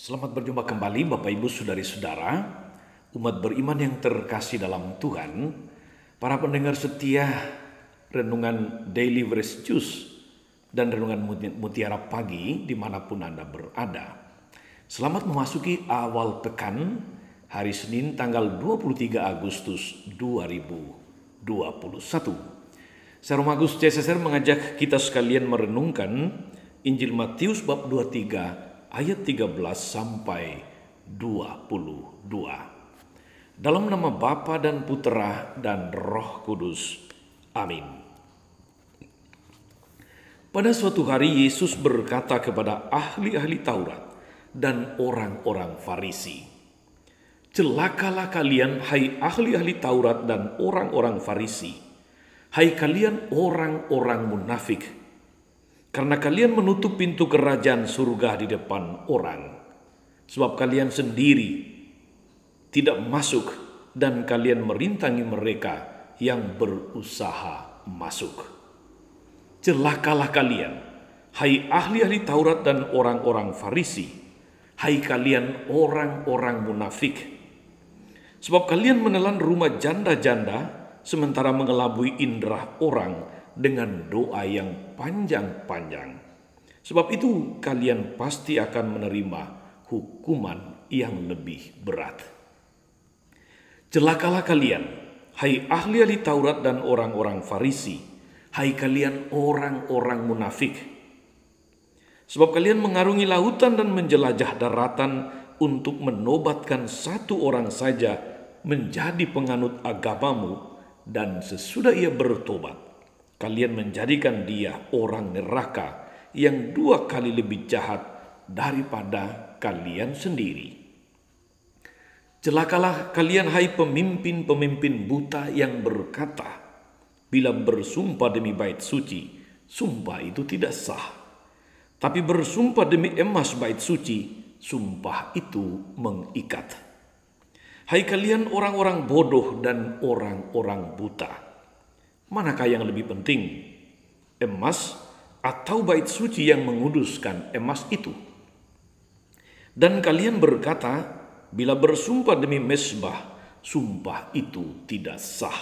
Selamat berjumpa kembali Bapak Ibu Saudari-saudara, umat beriman yang terkasih dalam Tuhan, para pendengar setia renungan Daily Fresh Juice dan renungan Mutiara Pagi dimanapun Anda berada. Selamat memasuki awal pekan hari Senin tanggal 23 Agustus 2021. Saya Romagus CSSR mengajak kita sekalian merenungkan Injil Matius bab 23 ayat 13 sampai 22. Dalam nama Bapa dan Putera dan Roh Kudus. Amin. Pada suatu hari Yesus berkata kepada ahli-ahli Taurat dan orang-orang Farisi, "Celakalah kalian, hai ahli-ahli Taurat dan orang-orang Farisi, hai kalian orang-orang munafik, karena kalian menutup pintu kerajaan surga di depan orang. Sebab kalian sendiri tidak masuk dan kalian merintangi mereka yang berusaha masuk. Celakalah kalian, hai ahli-ahli Taurat dan orang-orang Farisi, hai kalian orang-orang munafik. Sebab kalian menelan rumah janda-janda sementara mengelabui indera orang dengan doa yang panjang-panjang. Sebab itu kalian pasti akan menerima hukuman yang lebih berat. Celakalah kalian, hai ahli-ahli Taurat dan orang-orang Farisi, hai kalian orang-orang munafik. Sebab kalian mengarungi lautan dan menjelajah daratan untuk menobatkan satu orang saja menjadi penganut agamamu, dan sesudah ia bertobat, kalian menjadikan dia orang neraka yang 2 kali lebih jahat daripada kalian sendiri. Celakalah kalian, hai pemimpin-pemimpin buta yang berkata, bila bersumpah demi bait suci, sumpah itu tidak sah. Tapi bersumpah demi emas bait suci, sumpah itu mengikat. Hai kalian orang-orang bodoh dan orang-orang buta, manakah yang lebih penting, emas atau bait suci yang menguduskan emas itu? Dan kalian berkata, bila bersumpah demi mezbah, sumpah itu tidak sah.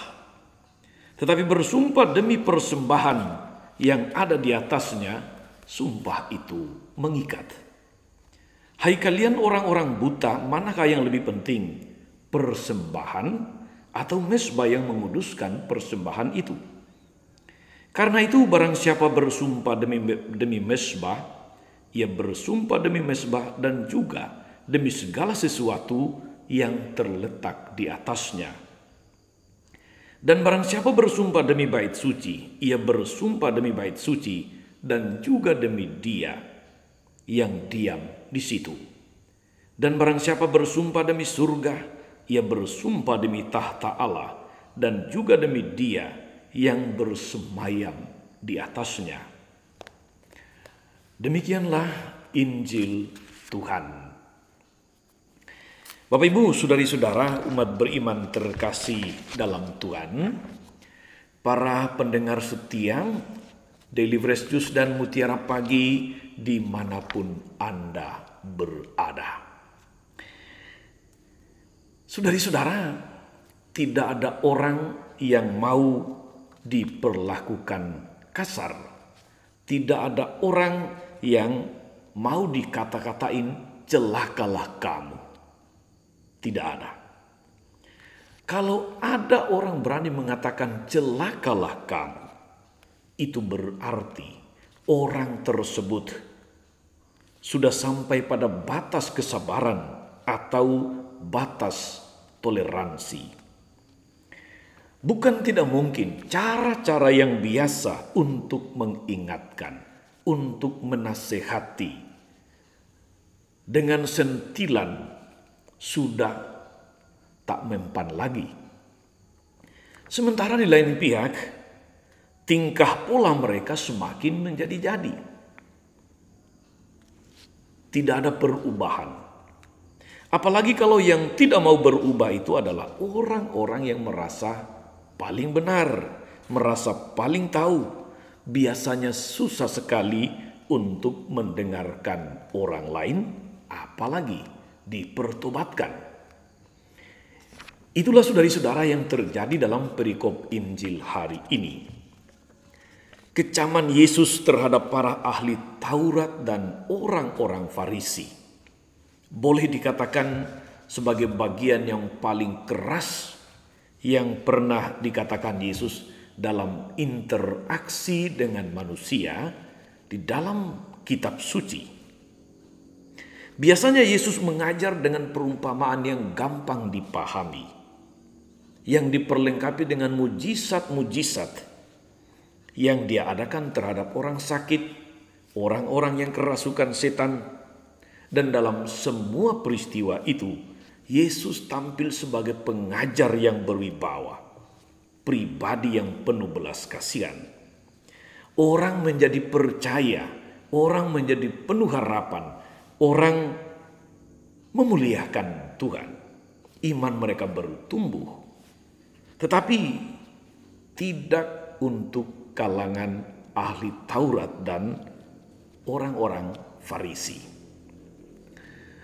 Tetapi bersumpah demi persembahan yang ada di atasnya, sumpah itu mengikat. Hai kalian orang-orang buta, manakah yang lebih penting, persembahan atau mezbah yang menguduskan persembahan itu? Karena itu barang siapa bersumpah demi mezbah, ia bersumpah demi mezbah dan juga demi segala sesuatu yang terletak di atasnya. Dan barang siapa bersumpah demi bait suci, ia bersumpah demi bait suci dan juga demi dia yang diam di situ. Dan barang siapa bersumpah demi surga, ia bersumpah demi tahta Allah dan juga demi dia yang bersemayam di atasnya." Demikianlah Injil Tuhan. Bapak Ibu Saudari-saudara, umat beriman terkasih dalam Tuhan, para pendengar setia Daily Fresh Juice dan Mutiara Pagi dimanapun Anda berada. Saudari-saudara, tidak ada orang yang mau diperlakukan kasar. Tidak ada orang yang mau dikata-katain celakalah kamu. Tidak ada. Kalau ada orang berani mengatakan celakalah kamu, itu berarti orang tersebut sudah sampai pada batas kesabaran atau batas toleransi. Bukan tidak mungkin cara-cara yang biasa untuk mengingatkan, untuk menasehati dengan sentilan sudah tak mempan lagi. Sementara di lain pihak, tingkah pola mereka semakin menjadi-jadi. Tidak ada perubahan. Apalagi kalau yang tidak mau berubah itu adalah orang-orang yang merasa paling benar, merasa paling tahu. Biasanya susah sekali untuk mendengarkan orang lain apalagi dipertobatkan. Itulah saudara-saudara yang terjadi dalam perikop Injil hari ini. Kecaman Yesus terhadap para ahli Taurat dan orang-orang Farisi boleh dikatakan sebagai bagian yang paling keras yang pernah dikatakan Yesus dalam interaksi dengan manusia di dalam kitab suci. Biasanya Yesus mengajar dengan perumpamaan yang gampang dipahami, yang diperlengkapi dengan mujizat-mujizat yang dia adakan terhadap orang sakit, orang-orang yang kerasukan setan, dan dalam semua peristiwa itu, Yesus tampil sebagai pengajar yang berwibawa, pribadi yang penuh belas kasihan. Orang menjadi percaya, orang menjadi penuh harapan, orang memuliakan Tuhan. Iman mereka bertumbuh. Tetapi tidak untuk kalangan ahli Taurat dan orang-orang Farisi.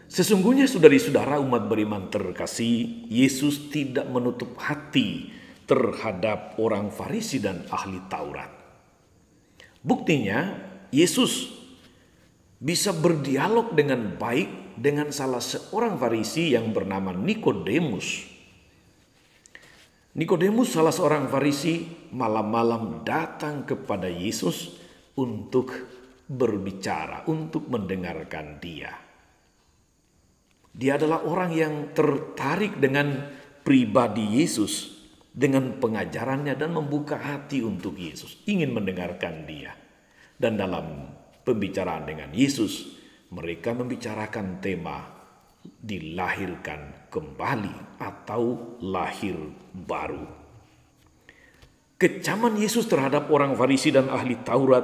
Sesungguhnya saudari-saudara umat beriman terkasih, Yesus tidak menutup hati terhadap orang Farisi dan ahli Taurat. Buktinya, Yesus bisa berdialog dengan baik dengan salah seorang Farisi yang bernama Nikodemus. Nikodemus, salah seorang Farisi, malam-malam datang kepada Yesus untuk berbicara, untuk mendengarkan dia. Dia adalah orang yang tertarik dengan pribadi Yesus, dengan pengajarannya, dan membuka hati untuk Yesus, ingin mendengarkan dia. Dan dalam pembicaraan dengan Yesus, mereka membicarakan tema dilahirkan kembali atau lahir baru. Kecaman Yesus terhadap orang Farisi dan ahli Taurat,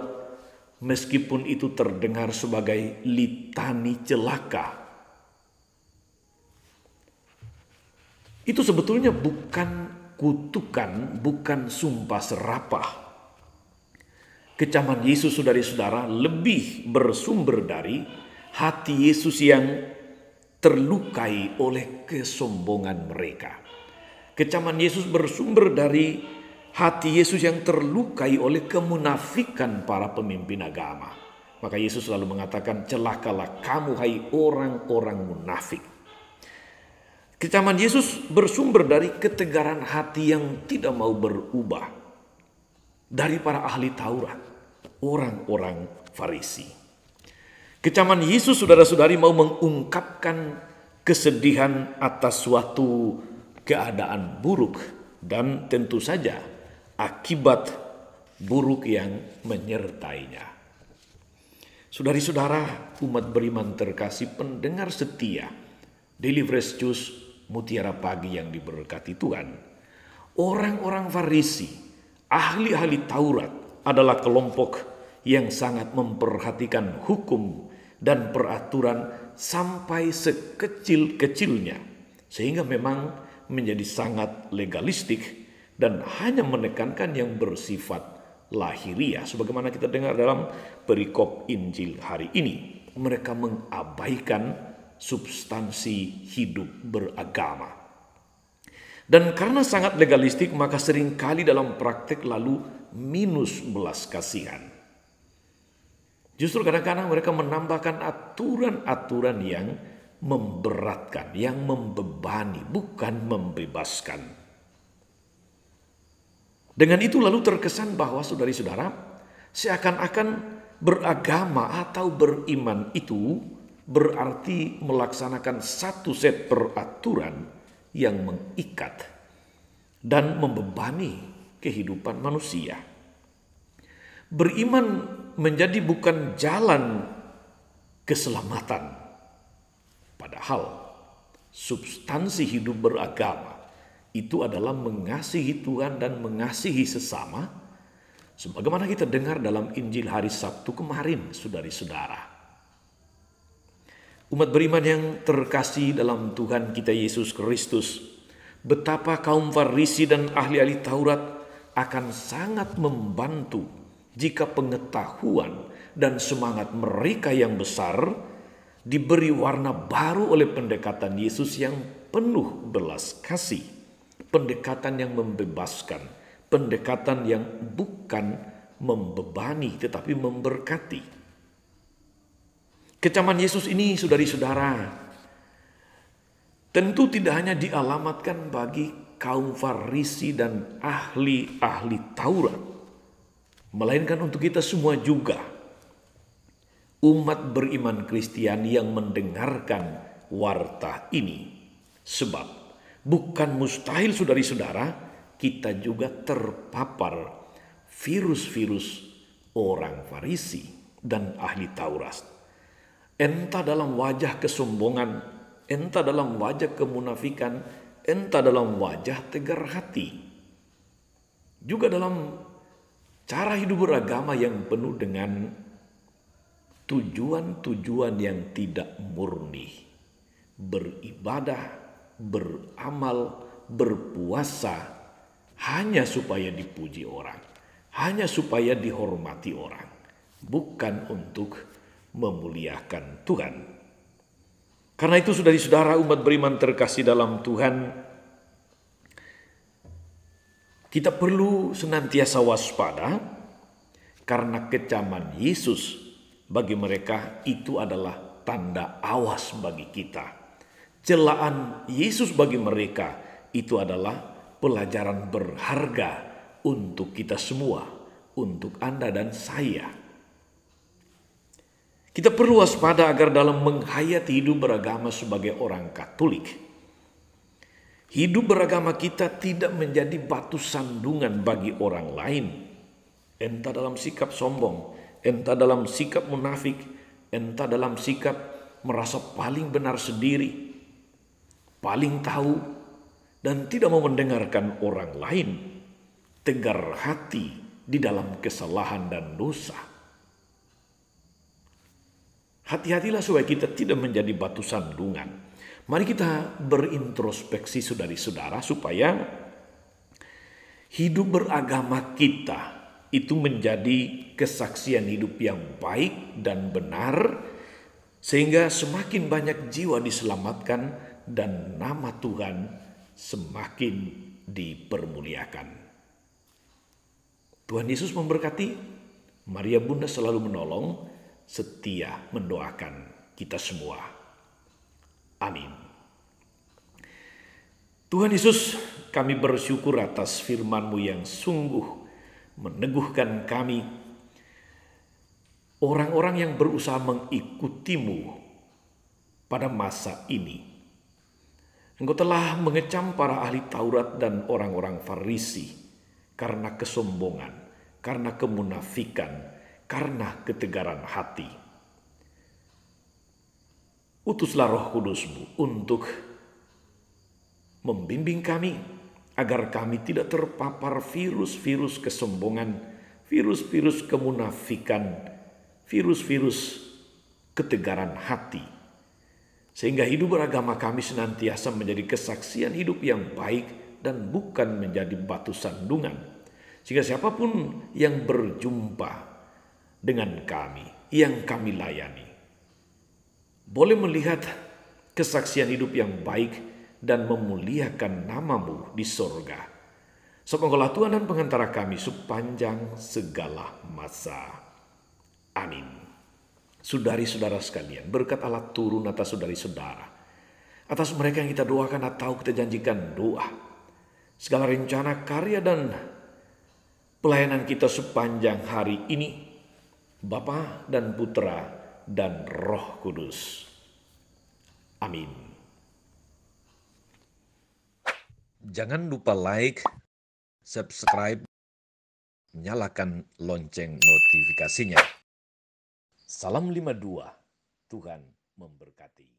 meskipun itu terdengar sebagai litani celaka, itu sebetulnya bukan kutukan, bukan sumpah serapah. Kecaman Yesus, saudara-saudara, lebih bersumber dari hati Yesus yang terlukai oleh kesombongan mereka. Kecaman Yesus bersumber dari hati Yesus yang terlukai oleh kemunafikan para pemimpin agama. Maka Yesus selalu mengatakan, celakalah kamu hai orang-orang munafik. Kecaman Yesus bersumber dari ketegaran hati yang tidak mau berubah dari para ahli Taurat, orang-orang Farisi. Kecaman Yesus, saudara-saudari, mau mengungkapkan kesedihan atas suatu keadaan buruk dan tentu saja akibat buruk yang menyertainya. Saudari-saudara umat beriman terkasih, pendengar setia Daily Fresh Juice Mutiara Pagi yang diberkati Tuhan, orang-orang Farisi, ahli-ahli Taurat adalah kelompok yang sangat memperhatikan hukum dan peraturan sampai sekecil-kecilnya, sehingga memang menjadi sangat legalistik dan hanya menekankan yang bersifat lahiriah. Sebagaimana kita dengar dalam perikop Injil hari ini, mereka mengabaikan substansi hidup beragama. Dan karena sangat legalistik, maka seringkali dalam praktek lalu minus belas kasihan. Justru kadang-kadang mereka menambahkan aturan-aturan yang memberatkan, yang membebani, bukan membebaskan. Dengan itu lalu terkesan bahwa saudari-saudara, seakan-akan beragama atau beriman itu berarti melaksanakan satu set peraturan yang mengikat dan membebani kehidupan manusia. Beriman menjadi bukan jalan keselamatan. Padahal substansi hidup beragama itu adalah mengasihi Tuhan dan mengasihi sesama, sebagaimana kita dengar dalam Injil hari Sabtu kemarin, saudari-saudara. Umat beriman yang terkasih dalam Tuhan kita Yesus Kristus, betapa kaum Farisi dan ahli-ahli Taurat akan sangat membantu jika pengetahuan dan semangat mereka yang besar diberi warna baru oleh pendekatan Yesus yang penuh belas kasih, pendekatan yang membebaskan, pendekatan yang bukan membebani tetapi memberkati. Kecaman Yesus ini, saudari-saudara, tentu tidak hanya dialamatkan bagi kaum Farisi dan ahli-ahli Taurat, melainkan untuk kita semua juga, umat beriman Kristen yang mendengarkan warta ini. Sebab bukan mustahil, saudari-saudara, kita juga terpapar virus-virus orang Farisi dan ahli Taurat. Entah dalam wajah kesombongan, entah dalam wajah kemunafikan, entah dalam wajah tegar hati. Juga dalam cara hidup beragama yang penuh dengan tujuan-tujuan yang tidak murni. Beribadah, beramal, berpuasa hanya supaya dipuji orang, hanya supaya dihormati orang, bukan untuk memuliakan Tuhan. Karena itu, saudari-saudara umat beriman terkasih dalam Tuhan, kita perlu senantiasa waspada karena kecaman Yesus bagi mereka itu adalah tanda awas bagi kita. Celaan Yesus bagi mereka itu adalah pelajaran berharga untuk kita semua, untuk Anda dan saya. Kita perlu waspada agar dalam menghayati hidup beragama sebagai orang Katolik, hidup beragama kita tidak menjadi batu sandungan bagi orang lain, entah dalam sikap sombong, entah dalam sikap munafik, entah dalam sikap merasa paling benar sendiri, paling tahu, dan tidak mau mendengarkan orang lain, tegar hati di dalam kesalahan dan dosa. Hati-hatilah supaya kita tidak menjadi batu sandungan. Mari kita berintrospeksi, saudari-saudara, supaya hidup beragama kita itu menjadi kesaksian hidup yang baik dan benar, sehingga semakin banyak jiwa diselamatkan dan nama Tuhan semakin dipermuliakan. Tuhan Yesus memberkati. Maria Bunda selalu menolong, setia mendoakan kita semua. Amin. Tuhan Yesus, kami bersyukur atas firman-Mu yang sungguh meneguhkan kami, orang-orang yang berusaha mengikuti-Mu pada masa ini. Engkau telah mengecam para ahli Taurat dan orang-orang Farisi karena kesombongan, karena kemunafikan, karena ketegaran hati. Utuslah Roh Kudus-Mu untuk membimbing kami agar kami tidak terpapar virus-virus kesombongan, virus-virus kemunafikan, virus-virus ketegaran hati. Sehingga hidup beragama kami senantiasa menjadi kesaksian hidup yang baik dan bukan menjadi batu sandungan. Sehingga siapapun yang berjumpa dengan kami, yang kami layani, boleh melihat kesaksian hidup yang baik dan memuliakan nama-Mu di sorga. Sebab Engkaulah Tuhan dan pengantara kami sepanjang segala masa. Amin. Saudari-saudara sekalian, berkat Allah turun atas saudari-saudara, atas mereka yang kita doakan atau kita janjikan doa. Segala rencana, karya, dan pelayanan kita sepanjang hari ini, Bapa dan Putra dan Roh Kudus. Amin. Jangan lupa like, subscribe, nyalakan lonceng notifikasinya. Salam 52, Tuhan memberkati.